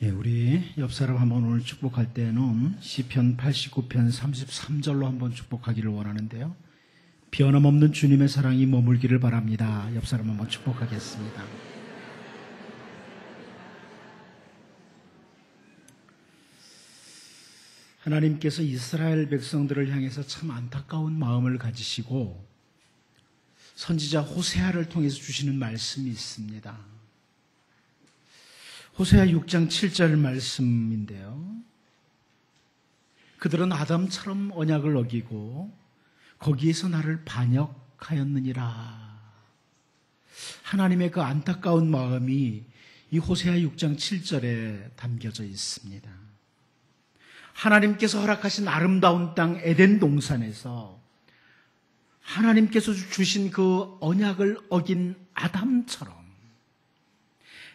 예, 우리 옆 사람 한번 오늘 축복할 때는 시편 89편 33절로 한번 축복하기를 원하는데요. 변함없는 주님의 사랑이 머물기를 바랍니다. 옆 사람 한번 축복하겠습니다. 하나님께서 이스라엘 백성들을 향해서 참 안타까운 마음을 가지시고 선지자 호세아를 통해서 주시는 말씀이 있습니다. 호세아 6장 7절 말씀인데요. 그들은 아담처럼 언약을 어기고 거기에서 나를 반역하였느니라. 하나님의 그 안타까운 마음이 이 호세아 6장 7절에 담겨져 있습니다. 하나님께서 허락하신 아름다운 땅 에덴 동산에서 하나님께서 주신 그 언약을 어긴 아담처럼,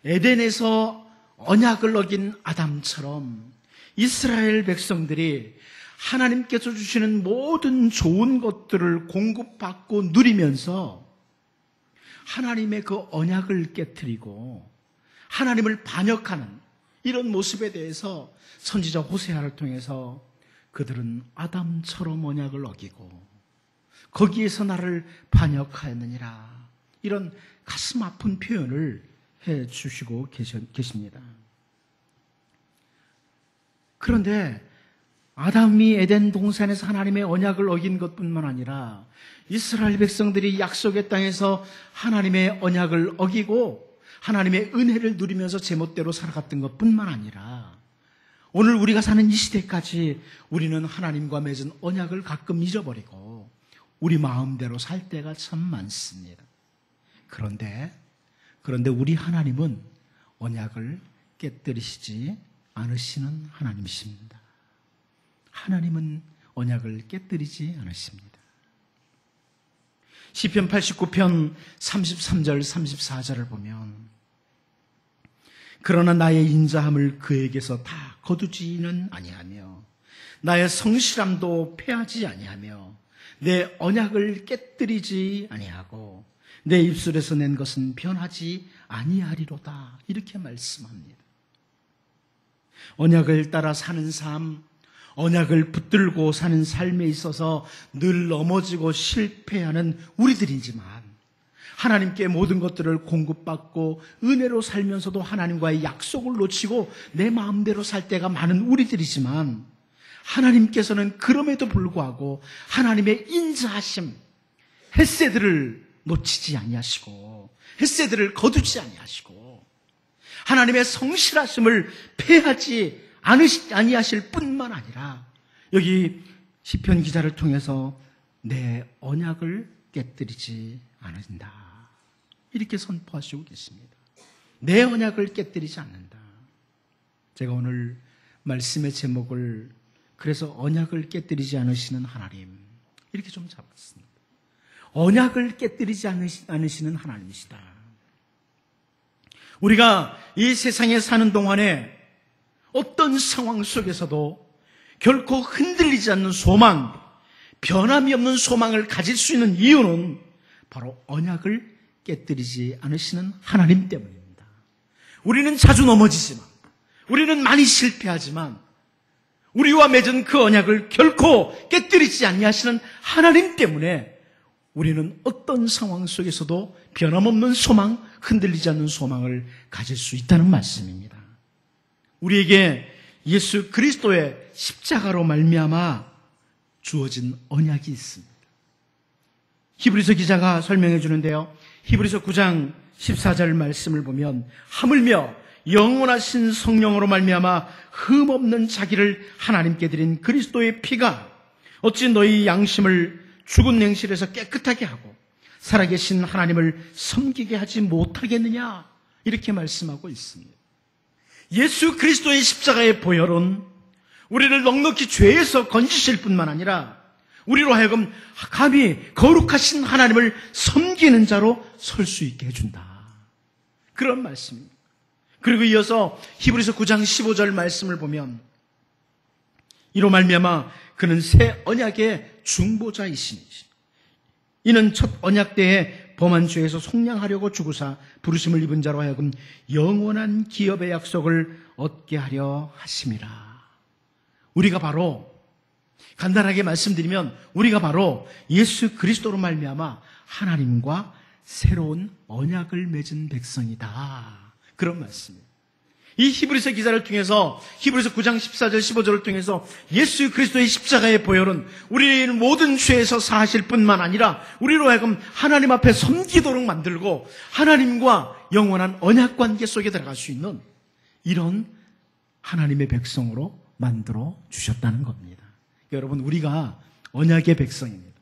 에덴에서 언약을 어긴 아담처럼 이스라엘 백성들이 하나님께서 주시는 모든 좋은 것들을 공급받고 누리면서 하나님의 그 언약을 깨트리고 하나님을 반역하는 이런 모습에 대해서 선지자 호세아를 통해서 그들은 아담처럼 언약을 어기고 거기에서 나를 반역하였느니라, 이런 가슴 아픈 표현을 해 주시고 계십니다. 그런데 아담이 에덴 동산에서 하나님의 언약을 어긴 것뿐만 아니라 이스라엘 백성들이 약속의 땅에서 하나님의 언약을 어기고 하나님의 은혜를 누리면서 제멋대로 살아갔던 것뿐만 아니라 오늘 우리가 사는 이 시대까지 우리는 하나님과 맺은 언약을 가끔 잊어버리고 우리 마음대로 살 때가 참 많습니다. 그런데 우리 하나님은 언약을 깨뜨리시지 않으시는 하나님이십니다. 하나님은 언약을 깨뜨리지 않으십니다. 시편 89편 33절 34절을 보면 그러나 나의 인자함을 그에게서 다 거두지는 아니하며 나의 성실함도 패하지 아니하며 내 언약을 깨뜨리지 아니하고 내 입술에서 낸 것은 변하지 아니하리로다, 이렇게 말씀합니다. 언약을 따라 사는 삶, 언약을 붙들고 사는 삶에 있어서 늘 넘어지고 실패하는 우리들이지만 하나님께 모든 것들을 공급받고 은혜로 살면서도 하나님과의 약속을 놓치고 내 마음대로 살 때가 많은 우리들이지만 하나님께서는 그럼에도 불구하고 하나님의 인자하심, 헷세들을 놓치지 아니하시고 헷세들을 거두지 아니하시고 하나님의 성실하심을 패하지 아니하실 뿐만 아니라 여기 시편 기자를 통해서 내 언약을 깨뜨리지 않는다, 이렇게 선포하시고 계십니다. 내 언약을 깨뜨리지 않는다. 제가 오늘 말씀의 제목을 그래서 언약을 깨뜨리지 않으시는 하나님, 이렇게 좀 잡았습니다. 언약을 깨뜨리지 않으시는 하나님이시다. 우리가 이 세상에 사는 동안에 어떤 상황 속에서도 결코 흔들리지 않는 소망, 변함이 없는 소망을 가질 수 있는 이유는 바로 언약을 깨뜨리지 않으시는 하나님 때문입니다. 우리는 자주 넘어지지만, 우리는 많이 실패하지만 우리와 맺은 그 언약을 결코 깨뜨리지 아니하시는 하나님 때문에 우리는 어떤 상황 속에서도 변함없는 소망, 흔들리지 않는 소망을 가질 수 있다는 말씀입니다. 우리에게 예수 그리스도의 십자가로 말미암아 주어진 언약이 있습니다. 히브리서 기자가 설명해 주는데요. 히브리서 9장 14절 말씀을 보면 하물며 영원하신 성령으로 말미암아 흠없는 자기를 하나님께 드린 그리스도의 피가 어찌 너희 양심을 죽은 냉실에서 깨끗하게 하고 살아계신 하나님을 섬기게 하지 못하겠느냐, 이렇게 말씀하고 있습니다. 예수 그리스도의 십자가의 보혈은 우리를 넉넉히 죄에서 건지실 뿐만 아니라 우리로 하여금 감히 거룩하신 하나님을 섬기는 자로 설 수 있게 해준다, 그런 말씀입니다. 그리고 이어서 히브리서 9장 15절 말씀을 보면 이로 말미암아 그는 새 언약의 중보자이시니 이는 첫 언약 때에 범한 죄에서 속량하려고 죽으사 부르심을 입은 자로 하여금 영원한 기업의 약속을 얻게 하려 하심이라. 우리가 바로 간단하게 말씀드리면 우리가 바로 예수 그리스도로 말미암아 하나님과 새로운 언약을 맺은 백성이다. 그런 말씀이에요. 이 히브리서 기사를 통해서 히브리서 9장 14절 15절을 통해서 예수 그리스도의 십자가의 보혈은 우리의 모든 죄에서 사하실 뿐만 아니라 우리로 하여금 하나님 앞에 섬기도록 만들고 하나님과 영원한 언약 관계 속에 들어갈 수 있는 이런 하나님의 백성으로 만들어 주셨다는 겁니다. 여러분, 우리가 언약의 백성입니다.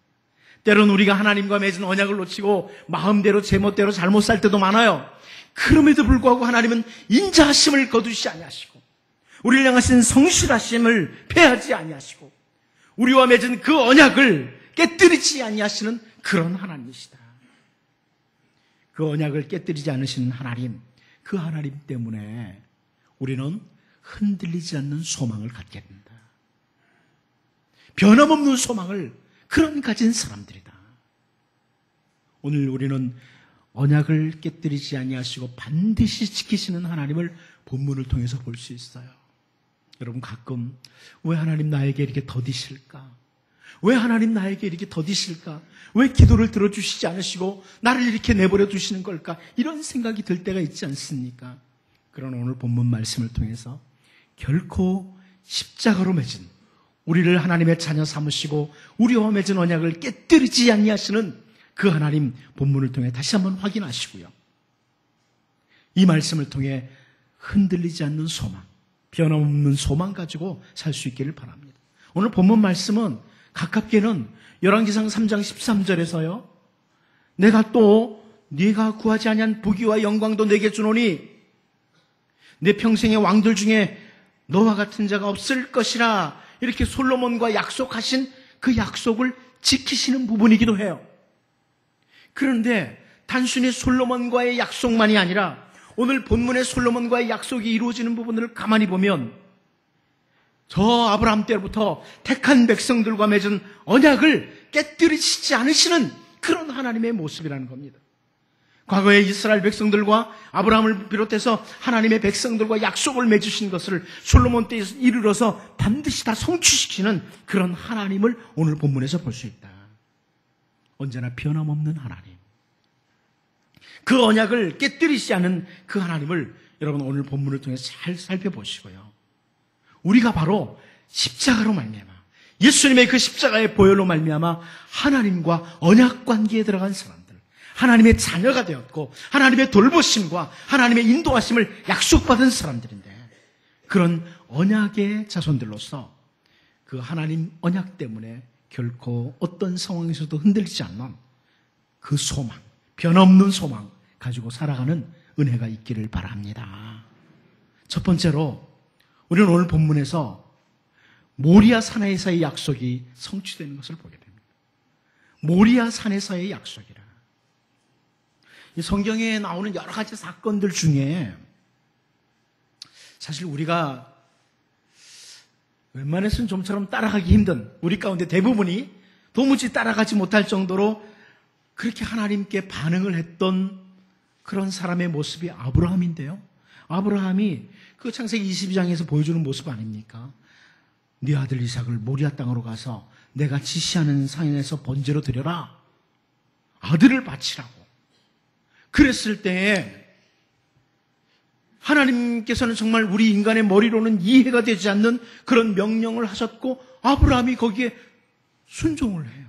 때로는 우리가 하나님과 맺은 언약을 놓치고 마음대로 제멋대로 잘못 살 때도 많아요. 그럼에도 불구하고 하나님은 인자하심을 거두시 아니하시고 우리를 향하신 성실하심을 패하지 아니하시고 우리와 맺은 그 언약을 깨뜨리지 아니하시는 그런 하나님이시다. 그 언약을 깨뜨리지 않으시는 하나님, 그 하나님 때문에 우리는 흔들리지 않는 소망을 갖게 된다. 변함없는 소망을 그런 가진 사람들이다. 오늘 우리는 언약을 깨뜨리지 아니하시고 반드시 지키시는 하나님을 본문을 통해서 볼 수 있어요. 여러분, 가끔 왜 하나님 나에게 이렇게 더디실까? 왜 하나님 나에게 이렇게 더디실까? 왜 기도를 들어주시지 않으시고 나를 이렇게 내버려 두시는 걸까? 이런 생각이 들 때가 있지 않습니까? 그러나 오늘 본문 말씀을 통해서 결코 십자가로 맺은 우리를 하나님의 자녀 삼으시고 우리와 맺은 언약을 깨뜨리지 아니하시는 그 하나님 본문을 통해 다시 한번 확인하시고요. 이 말씀을 통해 흔들리지 않는 소망, 변함없는 소망 가지고 살 수 있기를 바랍니다. 오늘 본문 말씀은 가깝게는 열왕기상 3장 13절에서요. 내가 또 네가 구하지 아니한 부귀와 영광도 내게 주노니 내 평생의 왕들 중에 너와 같은 자가 없을 것이라 이렇게 솔로몬과 약속하신 그 약속을 지키시는 부분이기도 해요. 그런데 단순히 솔로몬과의 약속만이 아니라 오늘 본문의 솔로몬과의 약속이 이루어지는 부분을 가만히 보면 저 아브라함 때부터 택한 백성들과 맺은 언약을 깨뜨리시지 않으시는 그런 하나님의 모습이라는 겁니다. 과거에 이스라엘 백성들과 아브라함을 비롯해서 하나님의 백성들과 약속을 맺으신 것을 솔로몬 때에 이르러서 반드시 다 성취시키는 그런 하나님을 오늘 본문에서 볼 수 있다. 언제나 변함없는 하나님. 그 언약을 깨뜨리지 않은 그 하나님을 여러분 오늘 본문을 통해 잘 살펴보시고요. 우리가 바로 십자가로 말미암아 예수님의 그 십자가의 보혈로 말미암아 하나님과 언약 관계에 들어간 사람들, 하나님의 자녀가 되었고 하나님의 돌보심과 하나님의 인도하심을 약속받은 사람들인데 그런 언약의 자손들로서 그 하나님 언약 때문에 결코 어떤 상황에서도 흔들리지 않는 그 소망, 변함없는 소망 가지고 살아가는 은혜가 있기를 바랍니다. 첫 번째로 우리는 오늘 본문에서 모리아 산에서의 약속이 성취되는 것을 보게 됩니다. 모리아 산에서의 약속이라. 이 성경에 나오는 여러 가지 사건들 중에 사실 우리가 웬만해서는 좀처럼 따라가기 힘든 우리 가운데 대부분이 도무지 따라가지 못할 정도로 그렇게 하나님께 반응을 했던 그런 사람의 모습이 아브라함인데요. 아브라함이 그 창세기 22장에서 보여주는 모습 아닙니까? 네 아들 이삭을 모리아 땅으로 가서 내가 지시하는 산에서 번제로 드려라. 아들을 바치라고. 그랬을 때에 하나님께서는 정말 우리 인간의 머리로는 이해가 되지 않는 그런 명령을 하셨고 아브라함이 거기에 순종을 해요.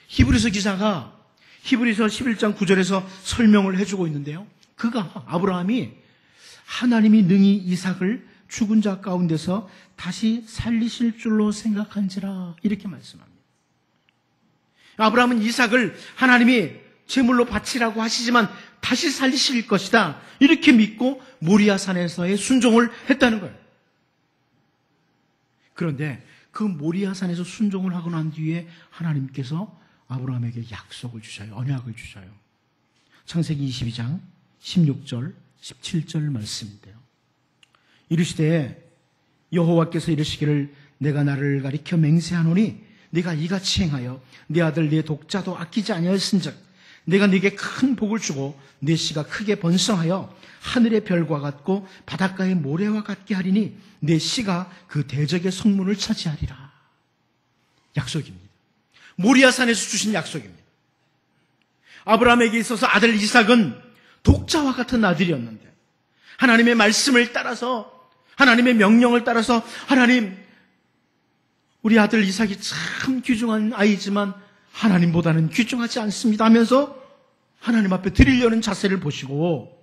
히브리서 기사가 히브리서 11장 9절에서 설명을 해주고 있는데요. 그가 아브라함이 하나님이 능히 이삭을 죽은 자 가운데서 다시 살리실 줄로 생각한지라 이렇게 말씀합니다. 아브라함은 이삭을 하나님이 제물로 바치라고 하시지만 다시 살리실 것이다 이렇게 믿고 모리아 산에서의 순종을 했다는 거예요. 그런데 그 모리아 산에서 순종을 하고 난 뒤에 하나님께서 아브라함에게 약속을 주셔요. 언약을 주셔요. 창세기 22장 16절 17절 말씀인데요. 이르시되 여호와께서 이르시기를 내가 나를 가리켜 맹세하노니 네가 이같이 행하여 네 아들 네 독자도 아끼지 아니하였은즉 내가 네게 큰 복을 주고 네 씨가 크게 번성하여 하늘의 별과 같고 바닷가의 모래와 같게 하리니 네 씨가 그 대적의 성문을 차지하리라. 약속입니다. 모리아산에서 주신 약속입니다. 아브라함에게 있어서 아들 이삭은 독자와 같은 아들이었는데 하나님의 말씀을 따라서, 하나님의 명령을 따라서, 하나님, 우리 아들 이삭이 참 귀중한 아이지만 하나님보다는 귀중하지 않습니다 하면서 하나님 앞에 드리려는 자세를 보시고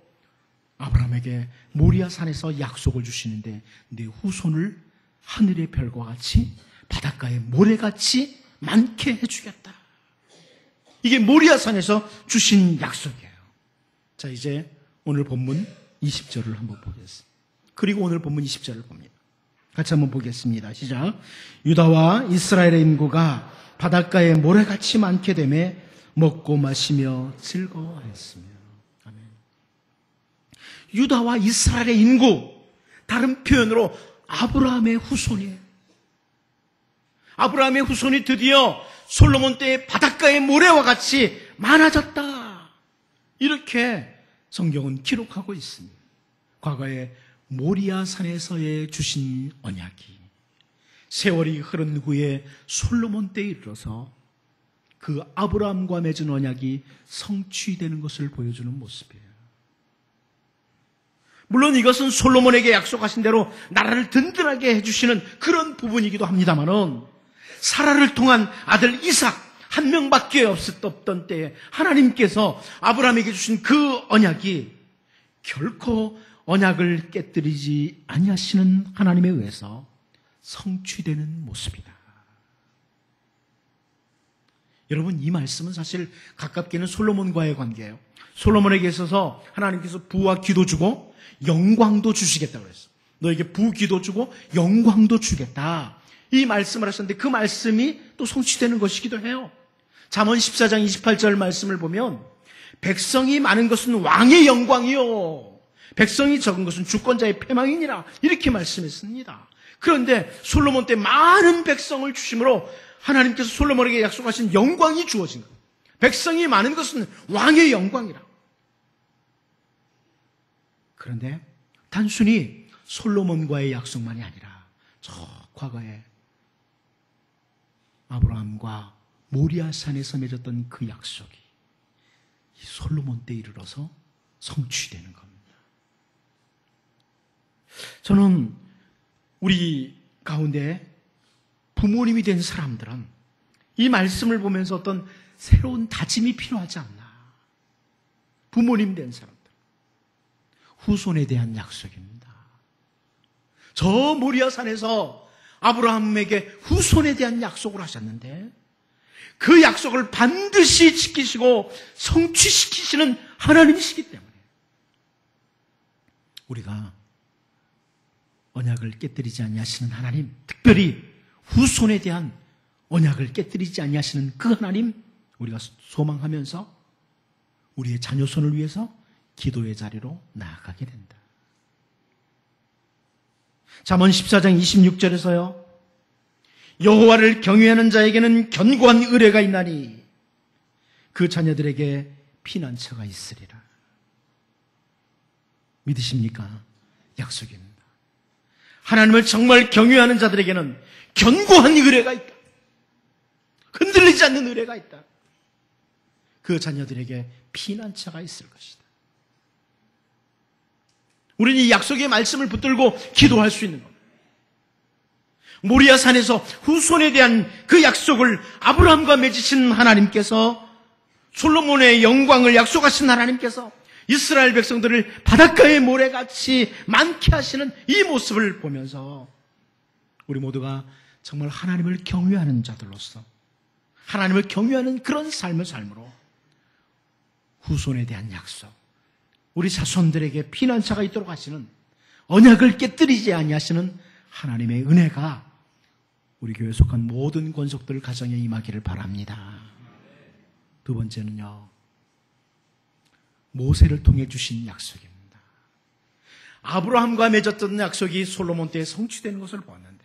아브라함에게 모리아산에서 약속을 주시는데 내 후손을 하늘의 별과 같이 바닷가의 모래같이 많게 해주겠다. 이게 모리아산에서 주신 약속이에요. 자, 이제 오늘 본문 20절을 한번 보겠습니다. 그리고 오늘 본문 20절을 봅니다. 같이 한번 보겠습니다. 시작. 유다와 이스라엘의 인구가 바닷가에 모래같이 많게 되매 먹고 마시며 즐거워하였으며. 아멘. 유다와 이스라엘의 인구, 다른 표현으로 아브라함의 후손이에요. 아브라함의 후손이 드디어 솔로몬 때의 바닷가의 모래와 같이 많아졌다. 이렇게 성경은 기록하고 있습니다. 과거에 모리아산에서의 주신 언약이 세월이 흐른 후에 솔로몬 때에 이르러서 그 아브라함과 맺은 언약이 성취되는 것을 보여주는 모습이에요. 물론 이것은 솔로몬에게 약속하신 대로 나라를 든든하게 해주시는 그런 부분이기도 합니다만은 사라를 통한 아들 이삭 한 명밖에 없었던 때에 하나님께서 아브라함에게 주신 그 언약이 결코 언약을 깨뜨리지 아니하시는 하나님에 의해서 성취되는 모습이다. 여러분, 이 말씀은 사실 가깝게는 솔로몬과의 관계예요. 솔로몬에게 있어서 하나님께서 부와 기도 주고 영광도 주시겠다고 그랬어요. 너에게 부, 기도 주고 영광도 주겠다. 이 말씀을 하셨는데 그 말씀이 또 성취되는 것이기도 해요. 잠언 14장 28절 말씀을 보면 백성이 많은 것은 왕의 영광이요 백성이 적은 것은 주권자의 패망이니라 이렇게 말씀했습니다. 그런데 솔로몬 때 많은 백성을 주심으로 하나님께서 솔로몬에게 약속하신 영광이 주어진 거예요. 백성이 많은 것은 왕의 영광이라. 그런데 단순히 솔로몬과의 약속만이 아니라 저 과거에 아브라함과 모리아산에서 맺었던 그 약속이 이 솔로몬 때 이르러서 성취되는 겁니다. 저는 우리 가운데 부모님이 된 사람들은 이 말씀을 보면서 어떤 새로운 다짐이 필요하지 않나. 부모님 된 사람들. 후손에 대한 약속입니다. 저 모리아산에서 아브라함에게 후손에 대한 약속을 하셨는데 그 약속을 반드시 지키시고 성취시키시는 하나님이시기 때문에 우리가 언약을 깨뜨리지 아니하시는 하나님, 특별히 후손에 대한 언약을 깨뜨리지 아니하시는 그 하나님 우리가 소망하면서 우리의 자녀손을 위해서 기도의 자리로 나아가게 된다. 잠언 14장 26절에서요. 여호와를 경외하는 자에게는 견고한 의뢰가 있나니 그 자녀들에게 피난처가 있으리라. 믿으십니까? 약속입니다. 하나님을 정말 경외하는 자들에게는 견고한 의뢰가 있다. 흔들리지 않는 의뢰가 있다. 그 자녀들에게 피난처가 있을 것이다. 우리는 이 약속의 말씀을 붙들고 기도할 수 있는 겁니다. 모리아산에서 후손에 대한 그 약속을 아브라함과 맺으신 하나님께서 솔로몬의 영광을 약속하신 하나님께서 이스라엘 백성들을 바닷가의 모래같이 많게 하시는 이 모습을 보면서 우리 모두가 정말 하나님을 경외하는 자들로서 하나님을 경외하는 그런 삶을 삶으로 후손에 대한 약속, 우리 자손들에게 피난처가 있도록 하시는 언약을 깨뜨리지 아니하시는 하나님의 은혜가 우리 교회에 속한 모든 권속들 가정에 임하기를 바랍니다. 두 번째는요, 모세를 통해 주신 약속입니다. 아브라함과 맺었던 약속이 솔로몬 때에 성취되는 것을 보았는데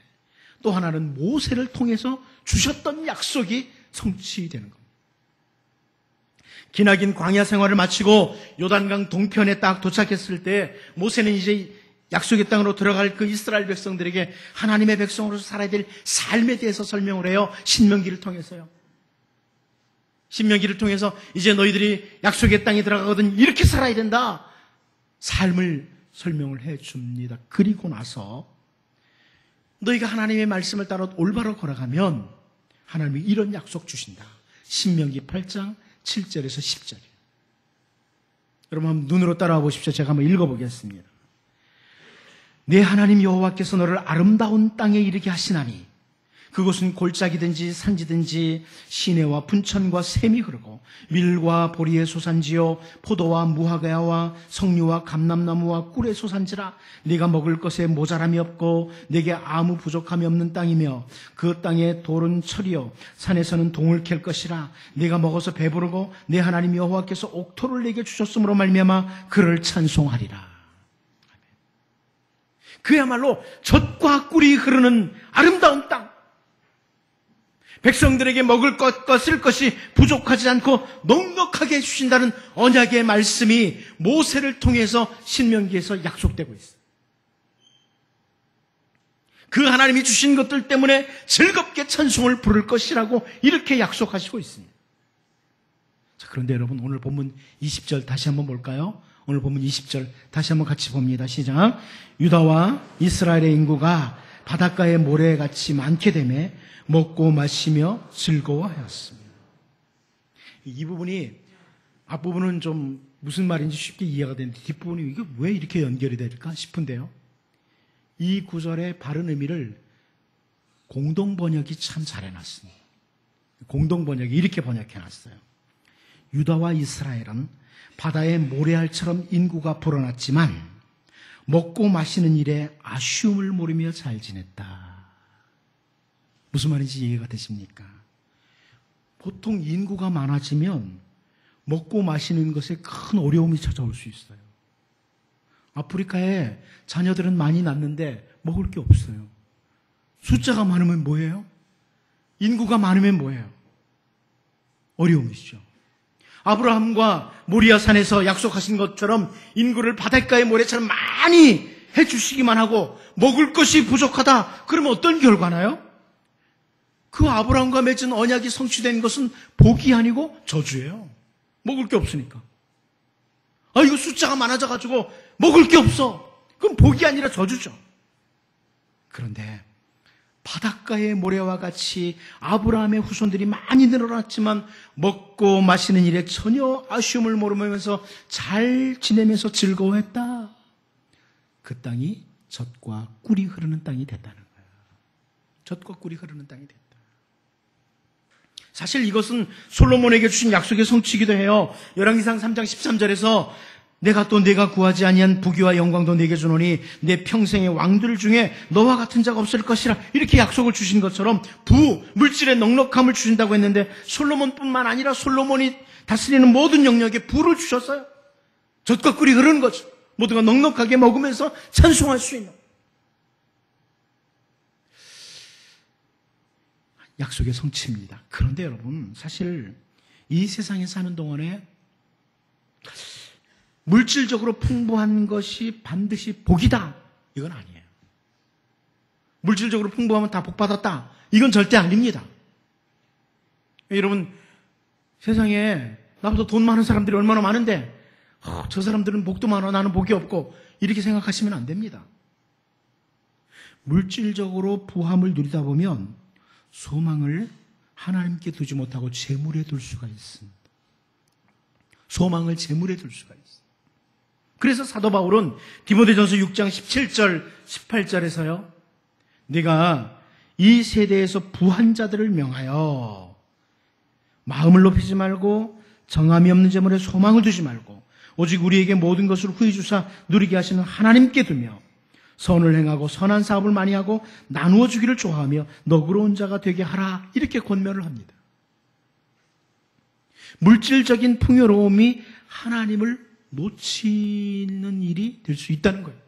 또 하나는 모세를 통해서 주셨던 약속이 성취되는 겁니다. 기나긴 광야 생활을 마치고 요단강 동편에 딱 도착했을 때 모세는 이제 약속의 땅으로 들어갈 그 이스라엘 백성들에게 하나님의 백성으로서 살아야 될 삶에 대해서 설명을 해요. 신명기를 통해서요. 신명기를 통해서 이제 너희들이 약속의 땅에 들어가거든 이렇게 살아야 된다. 삶을 설명을 해 줍니다. 그리고 나서 너희가 하나님의 말씀을 따라 올바로 걸어가면 하나님이 이런 약속 주신다. 신명기 8장 7절에서 10절이에요. 여러분 한번 눈으로 따라와 보십시오. 제가 한번 읽어보겠습니다. 내 하나님 여호와께서 너를 아름다운 땅에 이르게 하시나니 그곳은 골짜기든지 산지든지 시내와 분천과 샘이 흐르고 밀과 보리의 소산지요 포도와 무화과와 석류와 감람나무와 꿀의 소산지라. 네가 먹을 것에 모자람이 없고 내게 아무 부족함이 없는 땅이며 그 땅에 돌은 철이요 산에서는 동을 캘 것이라. 네가 먹어서 배부르고 내 하나님 여호와께서 옥토를 내게 주셨으므로 말미암아 그를 찬송하리라. 그야말로 젖과 꿀이 흐르는 아름다운 땅. 백성들에게 먹을 것과 쓸 것이 부족하지 않고 넉넉하게 해주신다는 언약의 말씀이 모세를 통해서 신명기에서 약속되고 있어요. 그 하나님이 주신 것들 때문에 즐겁게 찬송을 부를 것이라고 이렇게 약속하시고 있습니다. 자, 그런데 여러분 오늘 본문 20절 다시 한번 볼까요? 오늘 본문 20절 다시 한번 같이 봅니다. 시작. 유다와 이스라엘의 인구가 바닷가의 모래같이 많게 되매 먹고 마시며 즐거워하였습니다. 이 부분이 앞부분은 좀 무슨 말인지 쉽게 이해가 되는데 뒷부분이 이게 왜 이렇게 연결이 될까 싶은데요. 이 구절의 바른 의미를 공동번역이 참 잘해놨습니다. 공동번역이 이렇게 번역해놨어요. 유다와 이스라엘은 바다의 모래알처럼 인구가 불어났지만 먹고 마시는 일에 아쉬움을 모르며 잘 지냈다. 무슨 말인지 이해가 되십니까? 보통 인구가 많아지면 먹고 마시는 것에 큰 어려움이 찾아올 수 있어요. 아프리카에 자녀들은 많이 낳는데 먹을 게 없어요. 숫자가 많으면 뭐예요? 인구가 많으면 뭐예요? 어려움이죠. 아브라함과 모리아 산에서 약속하신 것처럼 인구를 바닷가의 모래처럼 많이 해주시기만 하고 먹을 것이 부족하다. 그러면 어떤 결과나요? 그 아브라함과 맺은 언약이 성취된 것은 복이 아니고 저주예요. 먹을 게 없으니까. 아, 이거 숫자가 많아져가지고 먹을 게 없어. 그럼 복이 아니라 저주죠. 그런데 바닷가의 모래와 같이 아브라함의 후손들이 많이 늘어났지만 먹고 마시는 일에 전혀 아쉬움을 모르면서 잘 지내면서 즐거워했다. 그 땅이 젖과 꿀이 흐르는 땅이 됐다는 거예요. 젖과 꿀이 흐르는 땅이 됐다. 사실 이것은 솔로몬에게 주신 약속의 성취이기도 해요. 열왕기상 3장 13절에서 내가 구하지 아니한 부귀와 영광도 내게 주노니 내 평생의 왕들 중에 너와 같은 자가 없을 것이라. 이렇게 약속을 주신 것처럼 물질의 넉넉함을 주신다고 했는데 솔로몬뿐만 아니라 솔로몬이 다스리는 모든 영역에 부를 주셨어요. 젖과 꿀이 흐르는 거죠. 모두가 넉넉하게 먹으면서 찬송할 수 있는 약속의 성취입니다. 그런데 여러분 사실 이 세상에 사는 동안에 물질적으로 풍부한 것이 반드시 복이다. 이건 아니에요. 물질적으로 풍부하면 다 복받았다. 이건 절대 아닙니다. 여러분 세상에 나보다 돈 많은 사람들이 얼마나 많은데 저 사람들은 복도 많아 나는 복이 없고 이렇게 생각하시면 안 됩니다. 물질적으로 부함을 누리다 보면 소망을 하나님께 두지 못하고 재물에 둘 수가 있습니다. 소망을 재물에 둘 수가 있습니다. 그래서 사도 바울은 디모데전서 6장 17절 18절에서요. 네가 이 세대에서 부한 자들을 명하여 마음을 높이지 말고 정함이 없는 재물에 소망을 두지 말고 오직 우리에게 모든 것을 후히 주사 누리게 하시는 하나님께 두며 선을 행하고 선한 사업을 많이 하고 나누어 주기를 좋아하며 너그러운 자가 되게 하라. 이렇게 권면을 합니다. 물질적인 풍요로움이 하나님을 놓치는 일이 될 수 있다는 거예요.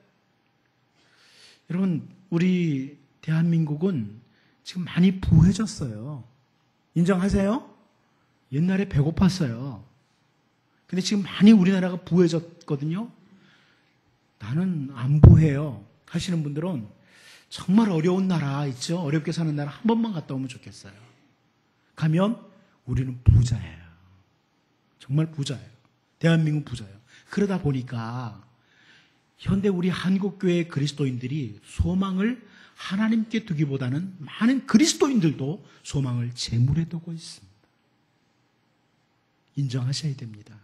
여러분 우리 대한민국은 지금 많이 부해졌어요. 인정하세요? 옛날에 배고팠어요. 근데 지금 많이 우리나라가 부해졌거든요. 나는 안 부해요 하시는 분들은 정말 어려운 나라 있죠. 어렵게 사는 나라 한 번만 갔다 오면 좋겠어요. 가면 우리는 부자예요. 정말 부자예요. 대한민국 부자예요. 그러다 보니까 현대 우리 한국교회 그리스도인들이 소망을 하나님께 두기보다는 많은 그리스도인들도 소망을 재물에 두고 있습니다. 인정하셔야 됩니다.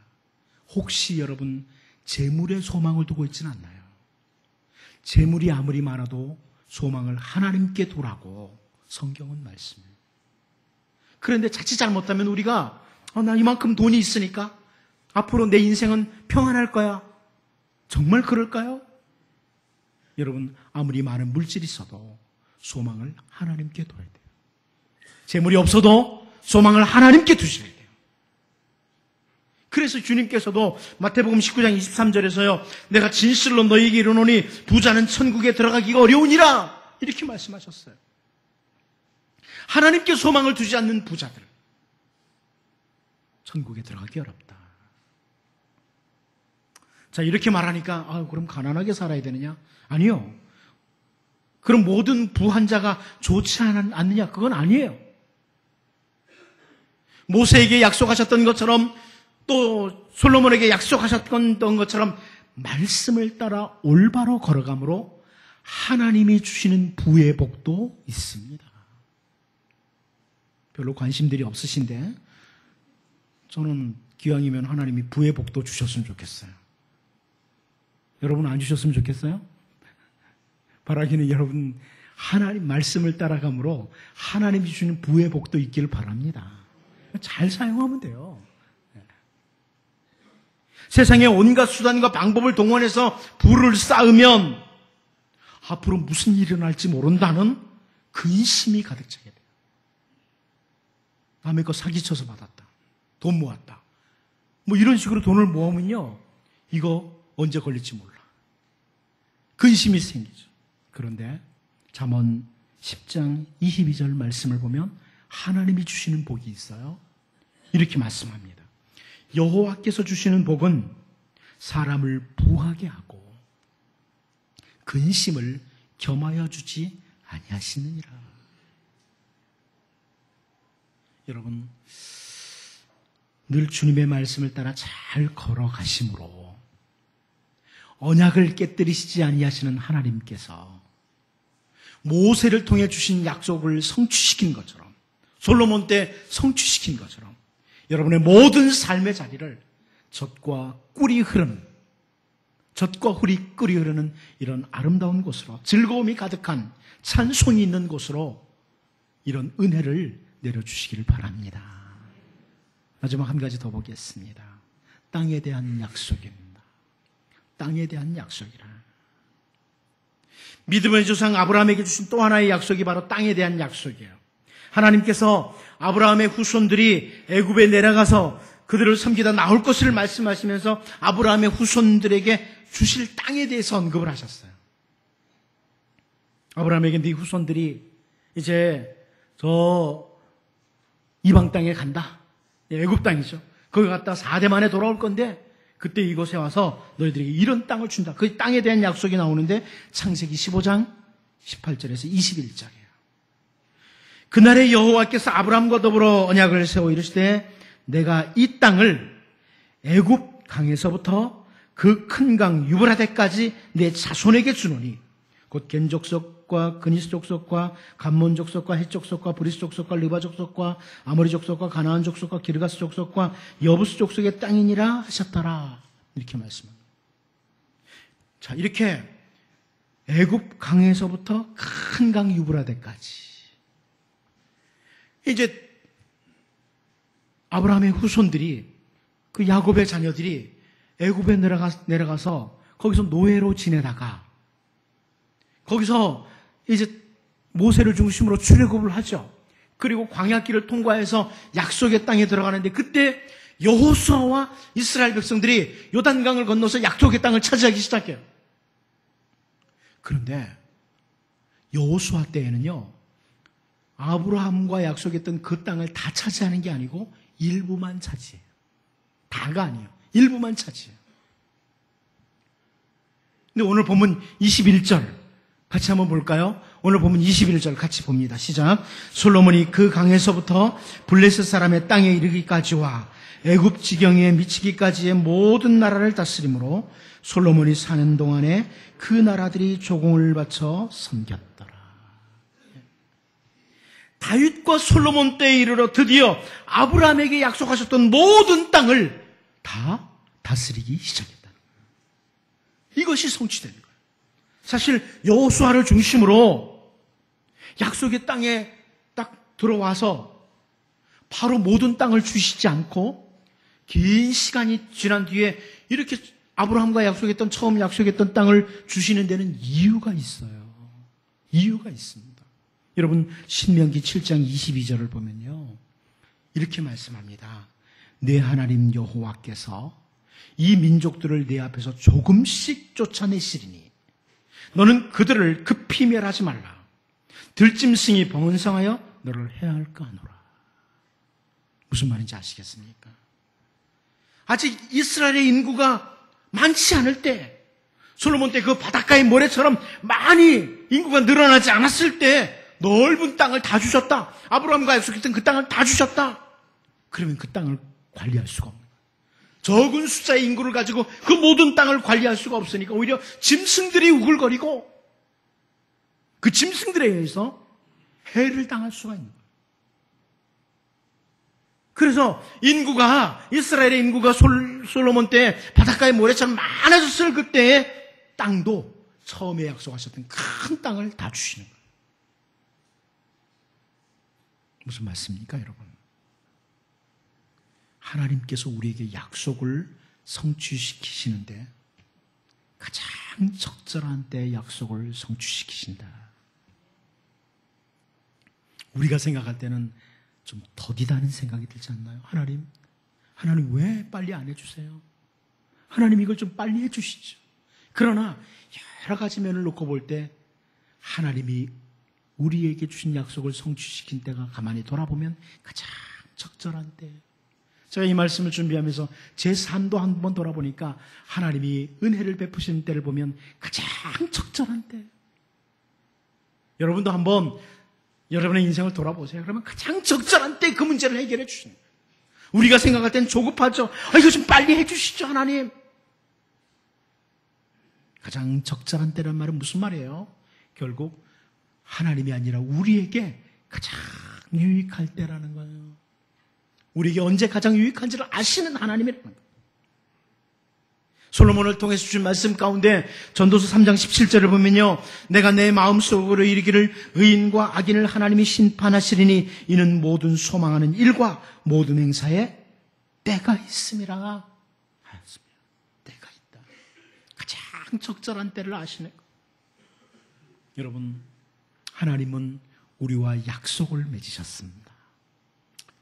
혹시 여러분 재물에 소망을 두고 있지는 않나요? 재물이 아무리 많아도 소망을 하나님께 두라고 성경은 말씀해요. 그런데 자칫 잘못하면 우리가 나 이만큼 돈이 있으니까 앞으로 내 인생은 평안할 거야. 정말 그럴까요? 여러분 아무리 많은 물질이 있어도 소망을 하나님께 둬야 돼요. 재물이 없어도 소망을 하나님께 두셔야 돼요. 그래서 주님께서도 마태복음 19장 23절에서요. 내가 진실로 너희에게 이르노니 부자는 천국에 들어가기가 어려우니라 이렇게 말씀하셨어요. 하나님께 소망을 두지 않는 부자들 천국에 들어가기 어렵다. 자 이렇게 말하니까 그럼 가난하게 살아야 되느냐? 아니요. 그럼 모든 부한 자가 좋지 않느냐? 그건 아니에요. 모세에게 약속하셨던 것처럼 또 솔로몬에게 약속하셨던 것처럼 말씀을 따라 올바로 걸어감으로 하나님이 주시는 부의 복도 있습니다. 별로 관심들이 없으신데 저는 기왕이면 하나님이 부의 복도 주셨으면 좋겠어요. 여러분 안 주셨으면 좋겠어요? 바라기는 여러분 하나님 말씀을 따라감으로 하나님이 주시는 부의 복도 있기를 바랍니다. 잘 사용하면 돼요. 세상에 온갖 수단과 방법을 동원해서 부를 쌓으면 앞으로 무슨 일이 일어날지 모른다는 근심이 가득 차게 돼요. 남의 거 사기쳐서 받았다. 돈 모았다. 뭐 이런 식으로 돈을 모으면요. 이거 언제 걸릴지 몰라. 근심이 생기죠. 그런데 잠언 10장 22절 말씀을 보면 하나님이 주시는 복이 있어요. 이렇게 말씀합니다. 여호와께서 주시는 복은 사람을 부하게 하고 근심을 겸하여 주지 아니하시느니라. 여러분 늘 주님의 말씀을 따라 잘 걸어가심으로 언약을 깨뜨리시지 아니하시는 하나님께서 모세를 통해 주신 약속을 성취시킨 것처럼 솔로몬 때 성취시킨 것처럼 여러분의 모든 삶의 자리를 젖과 꿀이 흐르는 이런 아름다운 곳으로 즐거움이 가득한 찬송이 있는 곳으로 이런 은혜를 내려주시기를 바랍니다. 마지막 한 가지 더 보겠습니다. 땅에 대한 약속입니다. 땅에 대한 약속이라. 믿음의 조상 아브라함에게 주신 또 하나의 약속이 바로 땅에 대한 약속이에요. 하나님께서 아브라함의 후손들이 애굽에 내려가서 그들을 섬기다 나올 것을 말씀하시면서 아브라함의 후손들에게 주실 땅에 대해서 언급을 하셨어요. 아브라함에게 네 후손들이 이제 저 이방 땅에 간다. 애굽 땅이죠. 거기 갔다 4대 만에 돌아올 건데 그때 이곳에 와서 너희들에게 이런 땅을 준다. 그 땅에 대한 약속이 나오는데 창세기 15장 18절에서 21절이에요. 그날에 여호와께서 아브라함과 더불어 언약을 세워 이르시되 내가 이 땅을 애굽 강에서부터 그 큰 강 유브라데까지 내 자손에게 주노니 곧 겐 족속과 그니스 족속과 감몬 족속과 헷 족속과 브리스 족속과 르바 족속과 아모리 족속과 가나안 족속과 기르가스 족속과 여부스 족속의 땅이니라 하셨더라. 이렇게 말씀합니다. 자, 이렇게 애굽 강에서부터 큰 강 유브라데까지 이제 아브라함의 후손들이 그 야곱의 자녀들이 애굽에 내려가서 거기서 노예로 지내다가 거기서 이제 모세를 중심으로 출애굽을 하죠. 그리고 광야길을 통과해서 약속의 땅에 들어가는데 그때 여호수아와 이스라엘 백성들이 요단강을 건너서 약속의 땅을 차지하기 시작해요. 그런데 여호수아 때에는요. 아브라함과 약속했던 그 땅을 다 차지하는 게 아니고 일부만 차지해요. 다가 아니에요. 일부만 차지해요. 근데 오늘 본문 21절 같이 한번 볼까요? 오늘 본문 21절 같이 봅니다. 시작. 솔로몬이 그 강에서부터 블레셋 사람의 땅에 이르기까지와 애굽 지경에 미치기까지의 모든 나라를 다스림으로 솔로몬이 사는 동안에 그 나라들이 조공을 바쳐 섬겼더라. 다윗과 솔로몬 때에 이르러 드디어 아브라함에게 약속하셨던 모든 땅을 다 다스리기 시작했다. 이것이 성취되는 거예요. 사실 여호수아를 중심으로 약속의 땅에 딱 들어와서 바로 모든 땅을 주시지 않고 긴 시간이 지난 뒤에 이렇게 아브라함과 약속했던 처음 약속했던 땅을 주시는 데는 이유가 있어요. 이유가 있습니다. 여러분 신명기 7장 22절을 보면요. 이렇게 말씀합니다. 내 하나님 여호와께서 이 민족들을 내 앞에서 조금씩 쫓아내시리니 너는 그들을 급히 멸하지 말라. 들짐승이 번성하여 너를 해할까 하노라. 무슨 말인지 아시겠습니까? 아직 이스라엘의 인구가 많지 않을 때, 솔로몬 때 그 바닷가의 모래처럼 많이 인구가 늘어나지 않았을 때 넓은 땅을 다 주셨다. 아브라함과 약속했던 그 땅을 다 주셨다. 그러면 그 땅을 관리할 수가 없는 거예요. 적은 숫자의 인구를 가지고 그 모든 땅을 관리할 수가 없으니까 오히려 짐승들이 우글거리고 그 짐승들에 의해서 해를 당할 수가 있는 거예요. 그래서 이스라엘의 인구가 솔로몬 때 바닷가의 모래처럼 많아졌을 그때의 땅도 처음에 약속하셨던 큰 땅을 다 주시는 거예요. 무슨 말씀입니까, 여러분? 하나님께서 우리에게 약속을 성취시키시는데 가장 적절한 때에 약속을 성취시키신다. 우리가 생각할 때는 좀 더디다는 생각이 들지 않나요? 하나님 왜 빨리 안 해주세요? 하나님 이걸 좀 빨리 해주시죠. 그러나 여러 가지 면을 놓고 볼 때 하나님이 우리에게 주신 약속을 성취시킨 때가 가만히 돌아보면 가장 적절한 때. 제가 이 말씀을 준비하면서 제 삶도 한번 돌아보니까 하나님이 은혜를 베푸시는 때를 보면 가장 적절한 때. 여러분도 한번 여러분의 인생을 돌아보세요. 그러면 가장 적절한 때 그 문제를 해결해 주시는 거예요. 우리가 생각할 땐 조급하죠. 이거 좀 빨리 해주시죠, 하나님. 가장 적절한 때란 말은 무슨 말이에요? 결국 하나님이 아니라 우리에게 가장 유익할 때라는 거예요. 우리에게 언제 가장 유익한지를 아시는 하나님이라는 거예요. 솔로몬을 통해서 주신 말씀 가운데 전도서 3장 17절을 보면요. 내가 내 마음속으로 이르기를 의인과 악인을 하나님이 심판하시리니 이는 모든 소망하는 일과 모든 행사에 때가 있음이라 하였습니다. 때가 있다. 가장 적절한 때를 아시는 거예요. 여러분, 하나님은 우리와 약속을 맺으셨습니다.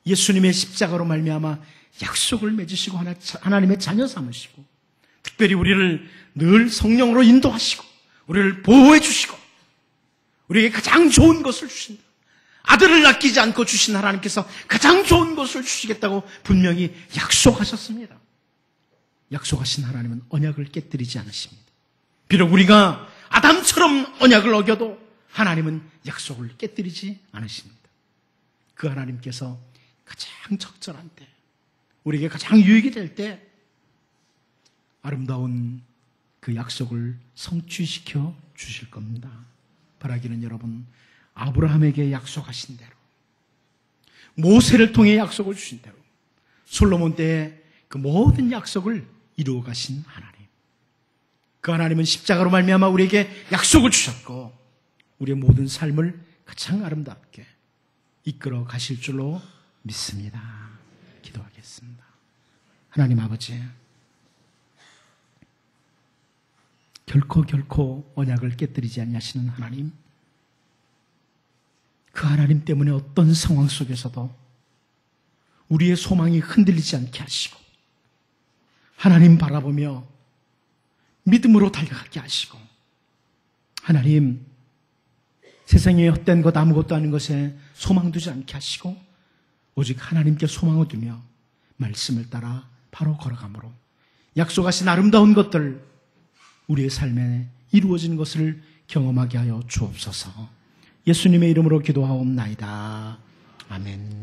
예수님의 십자가로 말미암아 약속을 맺으시고 하나님의 자녀 삼으시고 특별히 우리를 늘 성령으로 인도하시고 우리를 보호해 주시고 우리에게 가장 좋은 것을 주신다. 아들을 아끼지 않고 주신 하나님께서 가장 좋은 것을 주시겠다고 분명히 약속하셨습니다. 약속하신 하나님은 언약을 깨뜨리지 않으십니다. 비록 우리가 아담처럼 언약을 어겨도 하나님은 약속을 깨뜨리지 않으십니다. 그 하나님께서 가장 적절한 때, 우리에게 가장 유익이 될 때 아름다운 그 약속을 성취시켜 주실 겁니다. 바라기는 여러분, 아브라함에게 약속하신 대로, 모세를 통해 약속을 주신 대로, 솔로몬 때의 그 모든 약속을 이루어 가신 하나님. 그 하나님은 십자가로 말미암아 우리에게 약속을 주셨고 우리의 모든 삶을 가장 아름답게 이끌어 가실 줄로 믿습니다. 기도하겠습니다. 하나님 아버지, 결코 언약을 깨뜨리지 아니하시는 하나님, 그 하나님 때문에 어떤 상황 속에서도 우리의 소망이 흔들리지 않게 하시고 하나님 바라보며 믿음으로 달려가게 하시고 하나님 세상에 헛된 것 아무것도 아닌 것에 소망 두지 않게 하시고 오직 하나님께 소망을 두며 말씀을 따라 바로 걸어가므로 약속하신 아름다운 것들 우리의 삶에 이루어진 것을 경험하게 하여 주옵소서. 예수님의 이름으로 기도하옵나이다. 아멘.